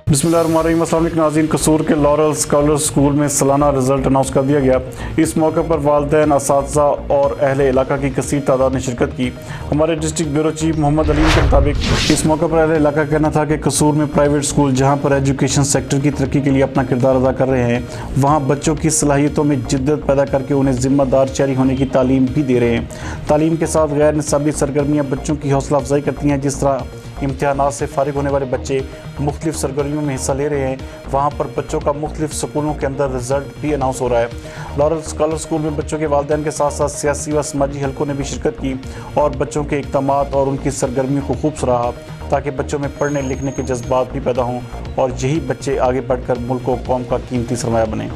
बिस्मिल्लाहिर्रहमानिर्रहीम। अस्सलाम वालेकुम नाज़रीन। कसूर के लॉरल स्कॉलर स्कूल में सालाना रिज़ल्ट अनाउंस कर दिया गया। इस मौके पर वालिदैन, असातिज़ा और अहले इलाका की कसीर तादाद ने शिरकत की। हमारे district bureau chief Mohammad Aleem के मुताबिक इस मौके पर अहले इलाका का कहना था कि कसूर में प्राइवेट स्कूल जहाँ पर एजुकेशन सेक्टर की तरक्की के लिए अपना किरदार अदा कर रहे हैं, वहाँ बच्चों की सलाहियतों में जिद्दत पैदा करके उन्हें ज़िम्मेदार शहरी होने की तालीम भी दे रहे हैं। तालीम के साथ गैर निसाबी सरगर्मियाँ बच्चों की हौसला अफजाई करती हैं। जिस तरह इम्तिहानात से फारिग होने वाले बच्चे मुख्तलिफ सरगर्मियों में हिस्सा ले रहे हैं, वहाँ पर बच्चों का मुख्तलिफ स्कूलों के अंदर रिज़ल्ट भी अनाउंस हो रहा है। लॉरल स्कॉलर स्कूल में बच्चों के वालिदैन के साथ साथ सियासी व समाजी हलकों ने भी शिरकत की और बच्चों के इक़दामात और उनकी सरगर्मियों को खूब सराहा, ताकि बच्चों में पढ़ने लिखने के जज्बात भी पैदा हों और यही बच्चे आगे बढ़कर मुल्क व कौम का कीमती सरमाया बने।